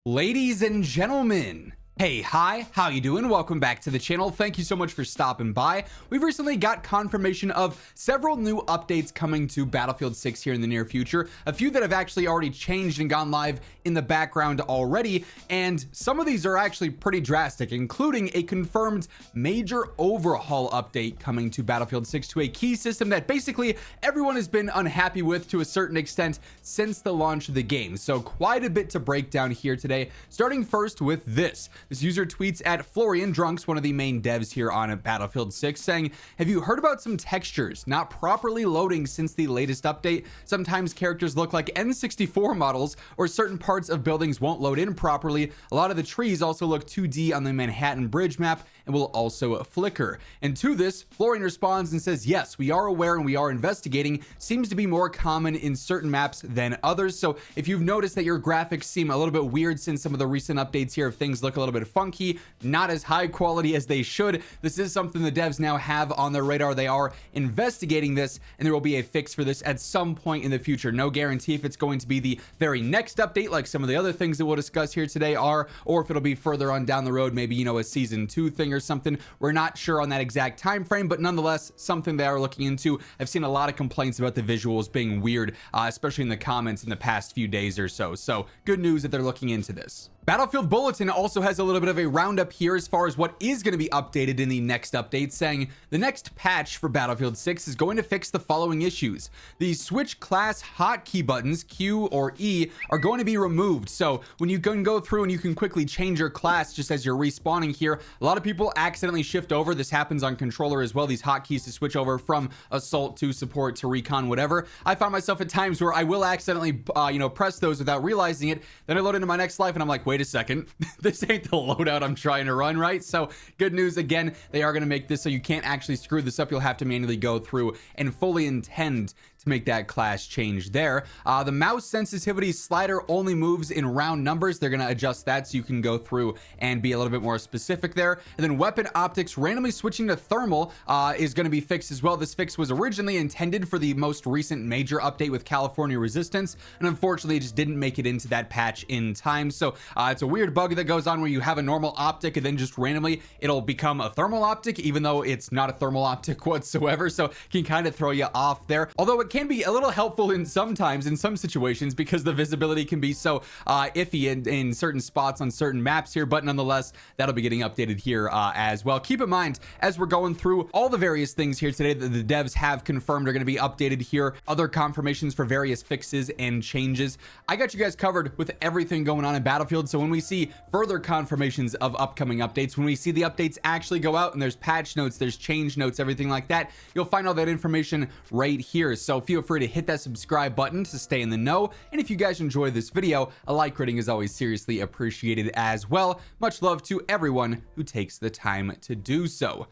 Ladies and gentlemen, hey, hi, how you doing? Welcome back to the channel. Thank you so much for stopping by. We've recently got confirmation of several new updates coming to Battlefield 6 here in the near future. A few that have actually already changed and gone live in the background already, and some of these are actually pretty drastic, including a confirmed major overhaul update coming to Battlefield 6 to a key system that basically everyone has been unhappy with to a certain extent since the launch of the game. So quite a bit to break down here today, starting first with this. This user tweets at Florian Drunks, one of the main devs here on Battlefield 6, saying, "Have you heard about some textures not properly loading since the latest update? Sometimes characters look like N64 models, or certain parts of buildings won't load in properly. A lot of the trees also look 2D on the Manhattan Bridge map and will also flicker." And to this, Florian responds and says, "Yes, we are aware and we are investigating. Seems to be more common in certain maps than others. So if you've noticed that your graphics seem a little bit weird since some of the recent updates here, if things look a little bit funky, not as high quality as they should, this is something the devs now have on their radar. They are investigating this, and there will be a fix for this at some point in the future. No guarantee if it's going to be the very next update like some of the other things that we'll discuss here today are, or if it'll be further on down the road, maybe, you know, a season 2 thing or something. We're not sure on that exact time frame, but nonetheless something they are looking into. I've seen a lot of complaints about the visuals being weird, especially in the comments in the past few days or so. So good news that they're looking into this. Battlefield Bulletin also has a little bit of a roundup here as far as what is going to be updated in the next update, saying the next patch for Battlefield 6 is going to fix the following issues. The switch class hotkey buttons, Q or E, are going to be removed. So when you can go through and you can quickly change your class just as you're respawning here, a lot of people accidentally shift over. This happens on controller as well, these hotkeys to switch over from assault to support to recon, whatever. I find myself at times where I will accidentally press those without realizing it. Then I load into my next life and I'm like, wait a second, this ain't the loadout I'm trying to run, right? So good news, again, they are going to make this so you can't actually screw this up. You'll have to manually go through and fully intend to make that class change there. The mouse sensitivity slider only moves in round numbers. They're going to adjust that so you can go through and be a little bit more specific there. And then weapon optics randomly switching to thermal is going to be fixed as well. This fix was originally intended for the most recent major update with California Resistance, and unfortunately it just didn't make it into that patch in time. So it's a weird bug that goes on where you have a normal optic and then just randomly it'll become a thermal optic, even though it's not a thermal optic whatsoever. So it can kind of throw you off there, although it can be a little helpful in some situations because the visibility can be so iffy in certain spots on certain maps here. But nonetheless, that'll be getting updated here as well. Keep in mind, as we're going through all the various things here today that the devs have confirmed are going to be updated here, other confirmations for various fixes and changes, I got you guys covered with everything going on in Battlefield. So when we see further confirmations of upcoming updates, when we see the updates actually go out and there's patch notes, there's change notes, everything like that, you'll find all that information right here. So feel free to hit that subscribe button to stay in the know. And if you guys enjoyed this video, a like rating is always seriously appreciated as well. Much love to everyone who takes the time to do so.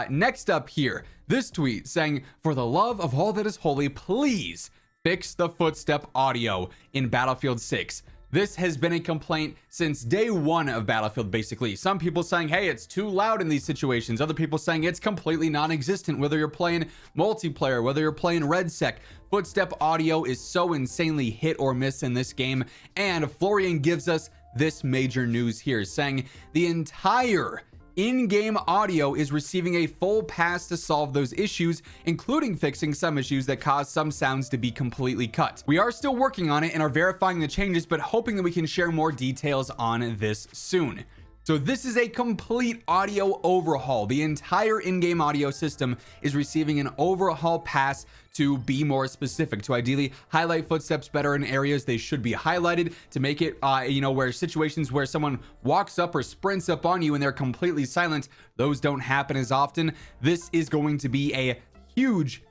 Next up here, this tweet saying, "For the love of all that is holy, please fix the footstep audio in Battlefield 6. This has been a complaint since day one of Battlefield, basically. Some people saying, hey, it's too loud in these situations. Other people saying it's completely non-existent, whether you're playing multiplayer, whether you're playing REDSEC. Footstep audio is so insanely hit or miss in this game. And Florian gives us this major news here, saying the entire in-game audio is receiving a full pass to solve those issues, including fixing some issues that cause some sounds to be completely cut. We are still working on it and are verifying the changes, but hoping that we can share more details on this soon." So this is a complete audio overhaul. The entire in-game audio system is receiving an overhaul pass to be more specific, to ideally highlight footsteps better in areas they should be highlighted, to make it, where situations where someone walks up or sprints up on you and they're completely silent, those don't happen as often. This is going to be a huge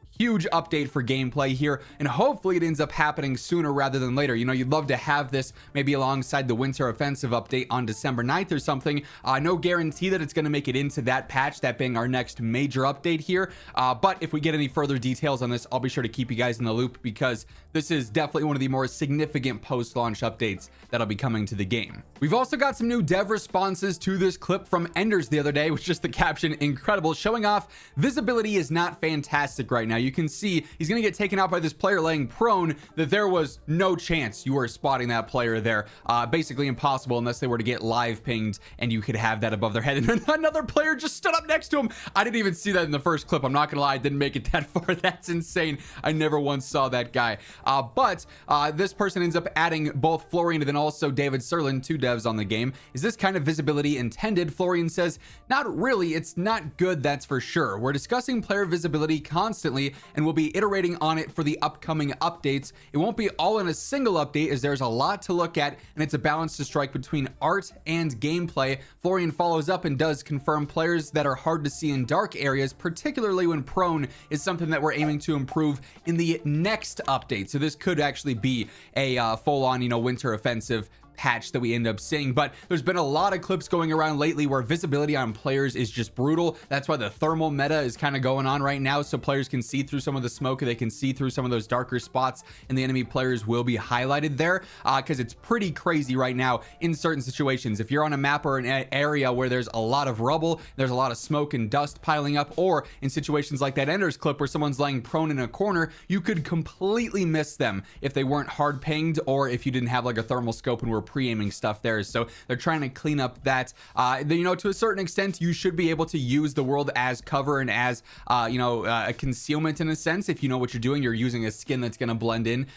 update for gameplay here, and hopefully it ends up happening sooner rather than later. You know, you'd love to have this maybe alongside the winter offensive update on December 9th or something. No guarantee that it's going to make it into that patch, that being our next major update here, but if we get any further details on this, I'll be sure to keep you guys in the loop, because this is definitely one of the more significant post-launch updates that'll be coming to the game. We've also got some new dev responses to this clip from Enders the other day, with just the caption "incredible," showing off visibility is not fantastic right now. You you can see he's going to get taken out by this player laying prone, that there was no chance you were spotting that player there. Basically impossible unless they were to get live pinged and you could have that above their head. And another player just stood up next to him. I didn't even see that in the first clip. I'm not gonna lie, I didn't make it that far. That's insane. I never once saw that guy. But this person ends up adding both Florian and then also David Serlin, 2 devs on the game. Is this kind of visibility intended? Florian says, not really. It's not good, that's for sure. We're discussing player visibility constantly and we'll be iterating on it for the upcoming updates. It won't be all in a single update as there's a lot to look at and it's a balance to strike between art and gameplay. Florian follows up and does confirm players that are hard to see in dark areas, particularly when prone, is something that we're aiming to improve in the next update. So this could actually be a full-on, winter offensive patch that we end up seeing. But there's been a lot of clips going around lately where visibility on players is just brutal. That's why the thermal meta is kind of going on right now, so players can see through some of the smoke, they can see through some of those darker spots, and the enemy players will be highlighted there, because it's pretty crazy right now in certain situations. If you're on a map or an area where there's a lot of rubble, there's a lot of smoke and dust piling up, or in situations like that Enders clip where someone's laying prone in a corner, you could completely miss them if they weren't hard pinged or if you didn't have like a thermal scope and were pre-aiming stuff there. So they're trying to clean up that. To a certain extent, you should be able to use the world as cover and as a concealment in a sense. If you know what you're doing, you're using a skin that's going to blend in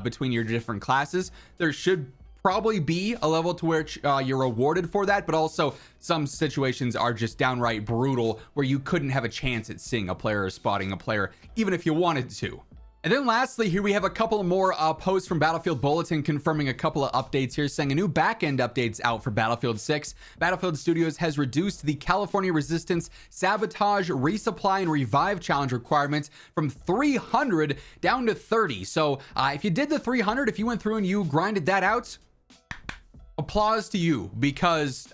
between your different classes. There should probably be a level to which you're rewarded for that, but also some situations are just downright brutal where you couldn't have a chance at seeing a player or spotting a player even if you wanted to. And then lastly, here we have a couple more posts from Battlefield Bulletin confirming a couple of updates here, saying a new backend update's out for Battlefield 6. Battlefield Studios has reduced the California Resistance Sabotage, Resupply, and Revive challenge requirements from 300 down to 30. So if you did the 300, if you went through and you grinded that out, applause to you, because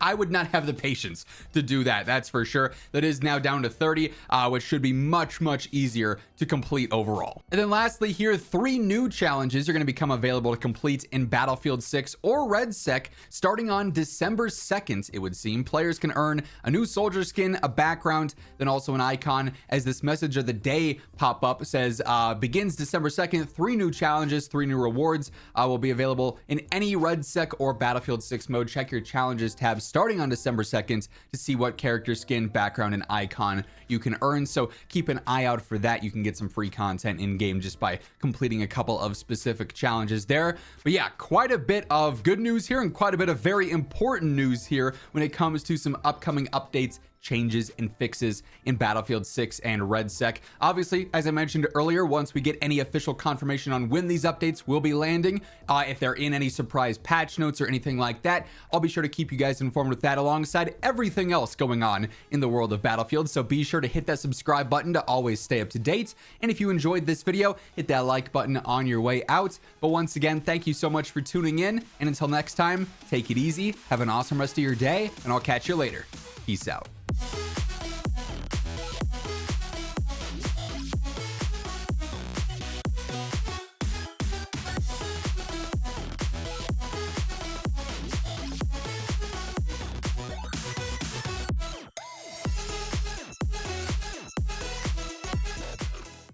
I would not have the patience to do that. That's for sure. That is now down to 30, which should be much easier to complete overall. And then lastly here, 3 new challenges are going to become available to complete in Battlefield 6 or REDSEC starting on December 2nd, it would seem. Players can earn a new soldier skin, a background, then also an icon. As this message of the day pop-up says, begins December 2nd, 3 new challenges, 3 new rewards will be available in any REDSEC or Battlefield 6 mode. Check your challenges tab starting on December 2nd to see what character skin, background, and icon you can earn. So keep an eye out for that. You can get some free content in game just by completing a couple of specific challenges there. But yeah, quite a bit of good news here and quite a bit of very important news here when it comes to some upcoming updates, changes, and fixes in Battlefield 6 and REDSEC. Obviously, as I mentioned earlier, once we get any official confirmation on when these updates will be landing, if they're in any surprise patch notes or anything like that, I'll be sure to keep you guys informed with that alongside everything else going on in the world of Battlefield. So be sure to hit that subscribe button to always stay up to date. And if you enjoyed this video, hit that like button on your way out. But once again, thank you so much for tuning in. And until next time, take it easy, have an awesome rest of your day, and I'll catch you later. Peace out.